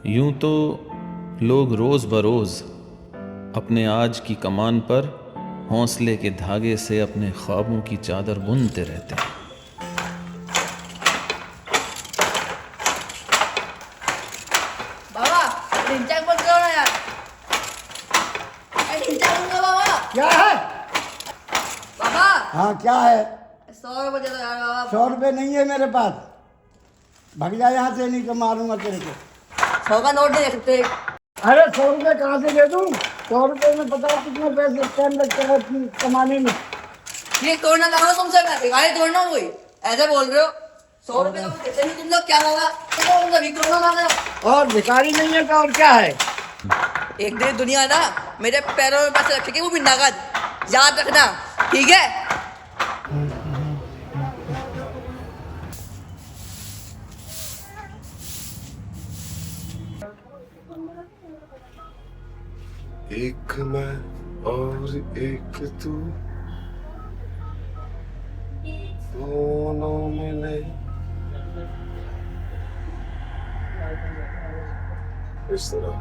यूं तो लोग रोज़ बरोज़ अपने आज की कमान पर हौसले के धागे से अपने ख्वाबों की चादर बुनते रहते हैं। बाबा ढिंचैक मत करो ना यार। ढिंचैक दूंगा बाबा। क्या है? बाबा हाँ क्या है? 100 रुपये दे दो यार बाबा। 100 रुपये नहीं है मेरे पास। भग जा यहाँ से, नहीं तो मारूंगा तेरे को। 100 का नोट नहीं दे सकते। अरे 100 रुपये कहाँ से दे दूँ? 100 रुपये में पता है कितने पैसे टाइम लगता है कमाने में। ये तोड़ना चाहूंगा तुमसे, मैं भिखारी तोड़ना हूँ कोई, ऐसे बोल रहे हो। 100 रुपये तो देते नहीं तुम लोग, क्या होगा? तुम भिख तोड़ना मांग रहे हो। और भिखारी नहीं है तो और क्या है? एक दिन दुनिया ना मेरे पैरों में पैसे रखेगी, वो भी नगद, याद रखना, ठीक है? एक मैं और एक तू, दोनों मिले इस तरह।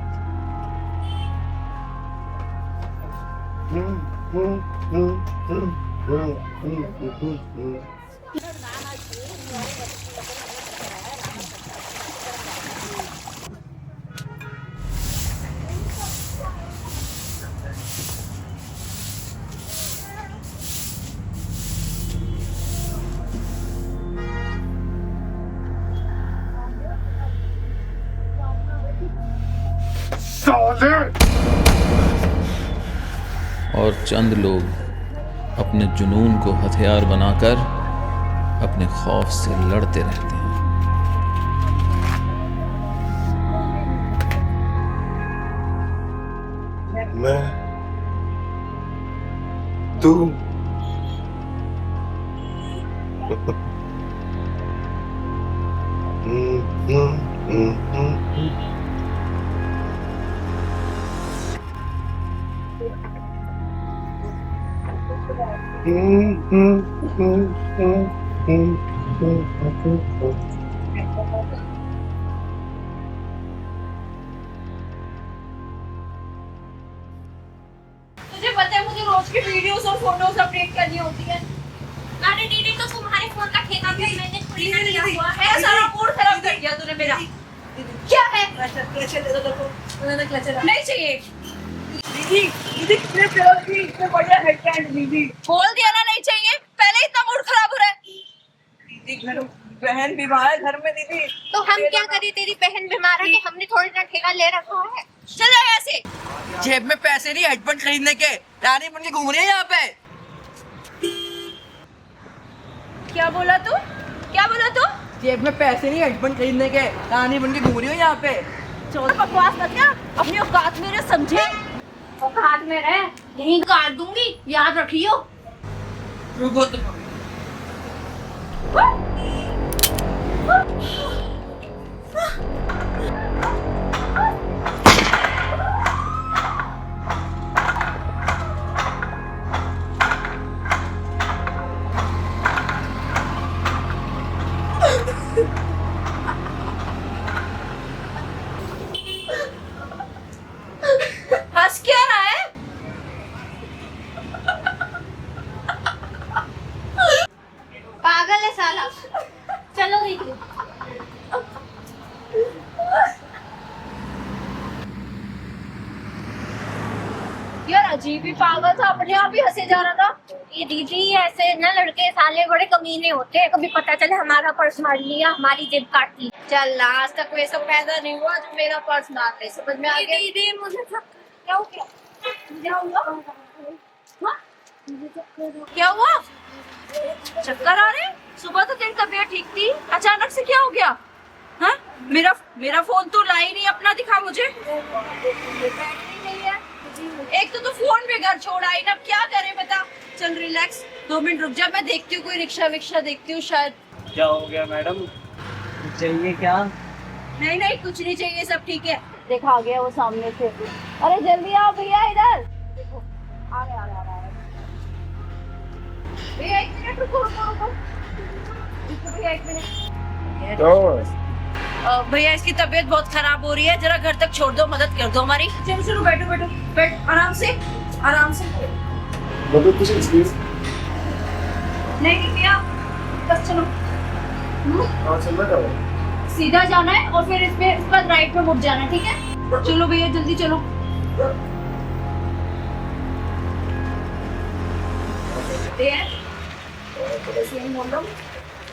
और चंद लोग अपने जुनून को हथियार बनाकर अपने खौफ से लड़ते रहते हैं। मैं तू तुझे पता है मुझे रोज की वीडियोस और फोटोज अपडेट करनी होती है। अरे दीदी तो तुम्हारे फोन का ठेका भी मैंने थोड़ी ना लिया हुआ है। सारा मूड खराब कर दिया तूने मेरा। क्या है? क्लचर दे दो तेरे को, मैंने क्लचर नहीं चाहिए। दीदी, दीदी कितने प्यार की, इतने बढ़िया हेडबैंड दीदी। बोल दिया ना नहीं चाहिए। पहले इतना मूड खराब हो रहा है। दीदी घर बहन बीमार है घर में दीदी। तो हम क्या करें? तेरी बहन बीमार है तो हमने थोड़ी ना ठेका ले रखा है। चल जा यहाँ से। जेब में पैसे नहीं हेडबैंड खरीदने के, रानी बन के घूम रही है यहाँ पे। क्या बोला तू? क्या बोला तू? जेब में पैसे नहीं हेडबैंड खरीदने के, रानी बन के घूम रही हो यहाँ पे। चल बकवास मत कर। अपनी औकात मेरे समझे। औकात में रह, यहीं काट दूंगी, याद रखियो। रुको तुम। हंस क्या रहा है? पागल है साला। चलो दीदी। यार अजीब ही पागल था, अपने आप ही हंसे जा रहा था। ये दीदी ऐसे ना लड़के साले बड़े कमीने होते हैं, कभी पता चले हमारा पर्स मार लिया, हमारी जेब काट ली। चल आज तक वैसा पैदा नहीं हुआ जो मेरा पर्स मार ले। समझ में आ गया? दीदी मुझे क्या हो गया? क्या हुआ? हाँ? क्या हुआ? चक्कर आ रहे? सुबह तो तेरी तबीयत ठीक थी, अचानक से क्या हो गया? हाँ? मेरा फोन तो ला ही नहीं, अपना दिखा मुझे। एक तो फोन पे घर छोड़ आई ना, क्या करे बता। चल रिलैक्स, 2 मिनट रुक जा, मैं देखती हूँ कोई रिक्शा विक्शा देखती हूँ शायद। क्या हो गया मैडम? चाहिए क्या? नहीं नहीं कुछ नहीं चाहिए, सब ठीक है। देखा गया वो सामने से। अरे जल्दी आओ भैया इधर। आ रहे भैया, 1 मिनट रुको रुको रुको। भैया 1 मिनट। भैया इसकी तबीयत बहुत खराब हो रही है, जरा घर तक छोड़ दो, मदद कर दो हमारी। चलो चलो बैठो बैठो बैठ, आराम से आराम से। मतलब कुछ इसलिए नहीं भैया बस चलो। हाँ चलना क्या है? सीधा जाना है और फिर इस पर राइट पे मुड़ जाना है, ठीक है? चलो भैया जल्दी चलो।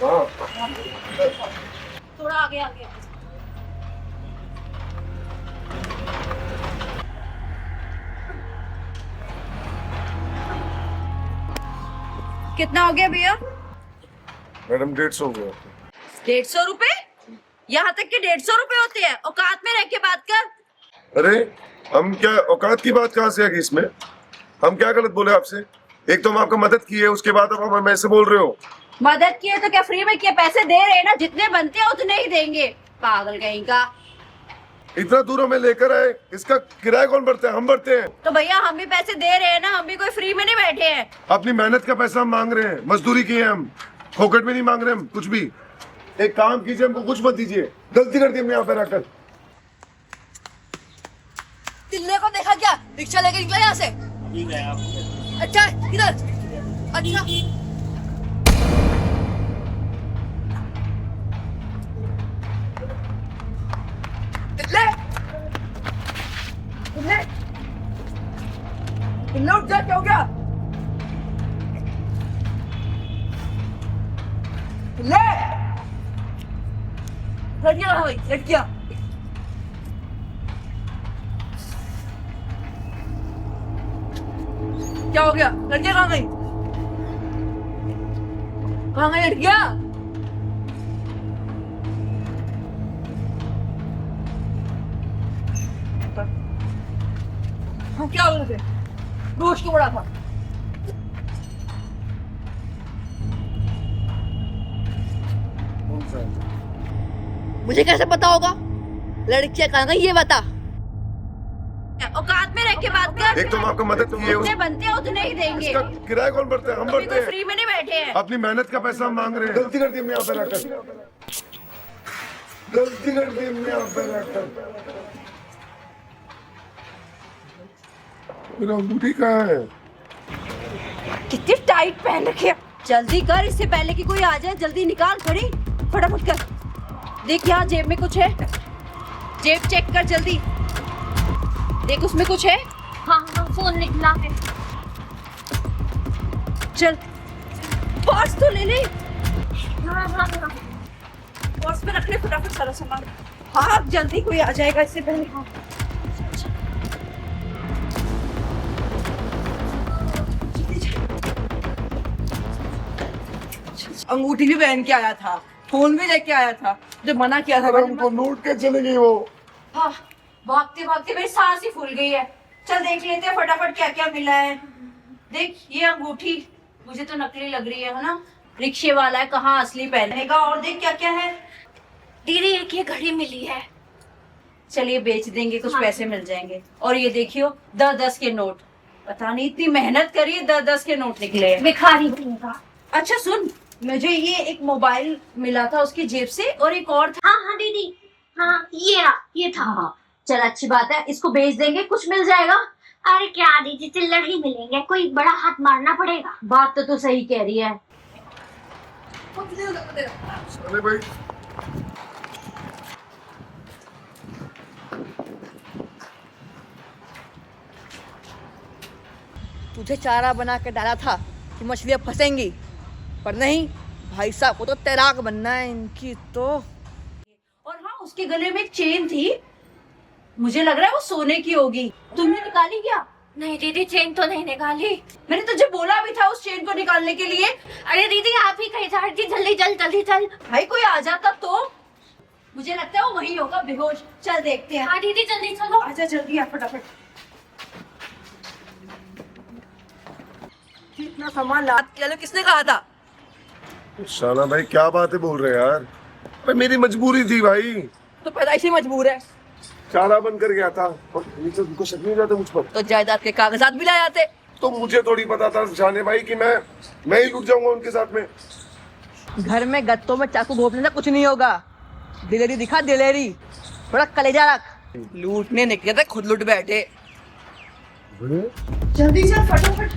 हाँ थोड़ा आगे आगे। कितना हो गया भैया? मैडम 150 हो गया। 150 रुपए? यहाँ तक के 150 रुपए होते हैं? औकात में रह के बात कर। अरे हम क्या औकात की बात कहाँ से आ गई इसमें? हम क्या गलत बोले आपसे? एक तो हम आपका मदद की है, उसके बाद अब हम ऐसे बोल रहे हो। मदद किए तो क्या फ्री में किए? पैसे दे रहे हैं ना, जितने बनते हैं उतने ही देंगे। पागल कहीं का। इतना दूर हमें लेकर आए, इसका किराया कौन भरता है? हम भरते हैं। तो भैया हम भी पैसे दे रहे हैं ना, हम भी कोई फ्री में नहीं बैठे हैं। अपनी मेहनत का पैसा हम मांग रहे हैं, मजदूरी की है, हम फोकट में नहीं मांग रहे हम कुछ भी। एक काम कीजिए, हमको कुछ मत दीजिए। गलती कर दी हमने यहाँ पे रहकर। तिल्ले को देखा क्या? रिक्शा लेके निकला यहाँ से। अच्छा इधर। अच्छा तिल्ले तिल्ले तिल्ले उठ जा, क्या हो गया? तिल्ले लड़कियां कहाँ गई? लड़कियां क्या हो गया? लड़कियां कहाँ गई? कहाँ गई लड़कियां? हाँ क्या हो रहे थे? दोस्त को बड़ा था। मुझे कैसे पता होगा? लड़कियां कहाँ गई ये बता। औकात में रह के बात कर। एक तो हम आपका मदद की है, जितने बनते हैं उतने ही देंगे। इसका किराया कौन भरता है? हम अभी भरते कोई हैं। फ्री में नहीं बैठे हैं। अपनी मेहनत का पैसा हम मांग रहे हैं। गलती कर दी हमने यहाँ पे रहकर। गलती कर दी हमने यहाँ पे रहकर। मेरा अंगूठी कहाँ है? कितनी टाइट पहन रखी है। जल्दी कर, इससे पहले कि कोई आ जाए। जल्दी निकाल घड़ी, फटाफट कर। देख यहाँ जेब में कुछ है, जेब चेक कर जल्दी। देख उसमें कुछ है। हाँ हाँ फोन निकला है। चल पर्स तो ले ले। हाँ हाँ हाँ पर्स में रख ले फटाफट सारा सामान। हाँ जल्दी कोई आ जाएगा इससे पहले। हाँ अंगूठी भी पहन के आया था, फोन भी लेके आया था, जो मना किया था। हमको लूट के चले गई वो। हाँ भागते भागते मेरी सांस ही फूल गई है। चल देख लेते हैं फटाफट क्या क्या मिला है। देख ये अंगूठी मुझे तो नकली लग रही है ना? रिक्शे वाला है, कहाँ असली पहनेगा। और देख क्या क्या है। दीदी एक ये घड़ी मिली है। चलिए बेच देंगे, कुछ पैसे मिल जाएंगे। और ये देखियो 10-10 के नोट। पता नहीं इतनी मेहनत करी, 10-10 के नोट निकले हैं। भिखारी बनेगा। अच्छा सुन, मुझे ये एक मोबाइल मिला था उसकी जेब से, और एक और था। हाँ हाँ दीदी, हाँ ये था। हाँ चल अच्छी बात है, इसको बेच देंगे, कुछ मिल जाएगा। अरे क्या दीदी, चिल्लर ही मिलेंगे, कोई बड़ा हाथ मारना पड़ेगा। बात तो तू सही कह रही है। अरे भाई तुझे चारा बना के डाला था कि मछलियां फंसेंगी, पर नहीं, भाई साहब को तो तैराक बनना है इनकी तो। और हाँ उसके गले में एक चेन थी, मुझे लग रहा है वो सोने की होगी। तुमने निकाली क्या? नहीं दीदी, चेन तो नहीं निकाली। मैंने तुझे बोला भी था उस चेन को निकालने के लिए। अरे दीदी आप ही कहीं जा रही थी, जल्दी चल जल्दी चल। भाई कोई आ जाता तो। मुझे लगता है वो वही होगा बेहोश। चल देखते हैं। हाँ दीदी जल्दी चलो। आजा जल्दी आ फटाफट। इतना सामान लाद के किसने कहा था? शाना भाई क्या बातें बोल रहे हैं यार? अरे मेरी मजबूरी थी भाई। तो पैदाइश ही मजबूर है। चारा बन कर गया था और नीचे उनको शक नहीं जाते मुझ पर। तो जायदाद के कागजात भी लाए आते। तो मुझे थोड़ी पता था शाने भाई कि मैं ही लुट जाऊंगा उनके साथ में। घर में गत्तों में चाकू घोपने से कुछ नहीं होगा। दिलेरी दिखा, दिलेरी। थोड़ा कलेजा रख। लूटने निकले थे, खुद लूट बैठे। जल्दी चल, फटाफट।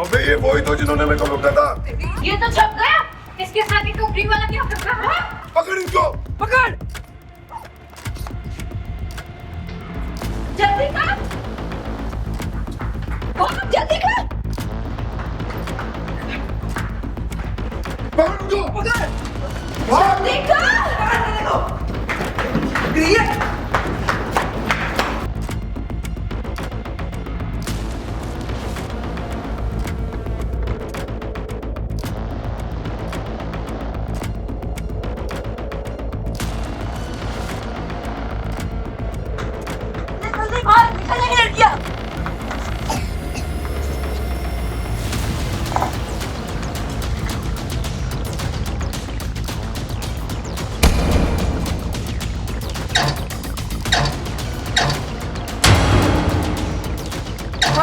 अबे ये वही तो जिन्होंने मेरे को लूटा था। ये तो छप गया। इसके साथ एक टोकरी वाला क्या कर रहा है? पकड़ इनको। पकड़। जल्दी कर। बहुत जल्दी कर। पकड़ इनको। पकड़। जल्दी कर।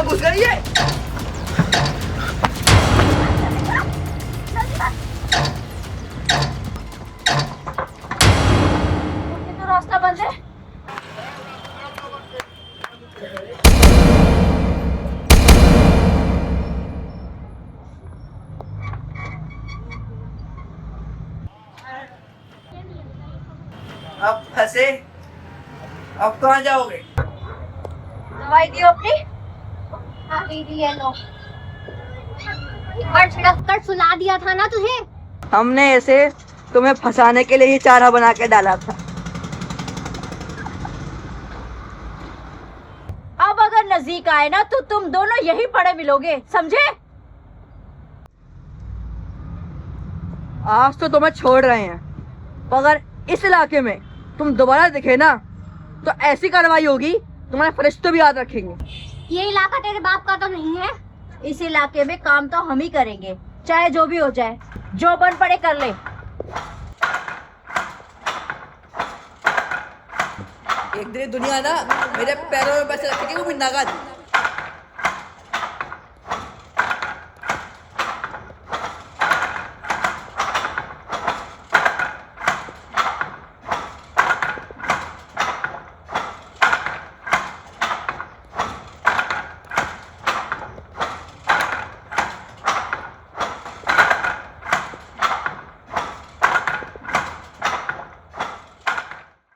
घुस गई है। ये तो रास्ता बंद है। अब फंसे, अब कहाँ जाओगे? दवाई दियो अपनी। हाँ दीदी ये लो। पर छिड़क कर सुला दिया था ना तुझे। हमने ऐसे तुम्हें फंसाने के लिए ही चारा बना के डाला था। अब अगर नजदीक आए ना तो तुम दोनों यहीं पड़े मिलोगे, समझे? आज तो तुम्हें छोड़ रहे हैं, अगर इस इलाके में तुम दोबारा दिखे ना तो ऐसी कार्रवाई होगी तुम्हारे फरिश्ते भी याद रखेंगे। ये इलाका तेरे बाप का तो नहीं है। इस इलाके में काम तो हम ही करेंगे, चाहे जो भी हो जाए। जो बन पड़े कर ले। एक दिन दुनिया ना मेरे पैरों में पैसे रखेगी, वो भी नगद।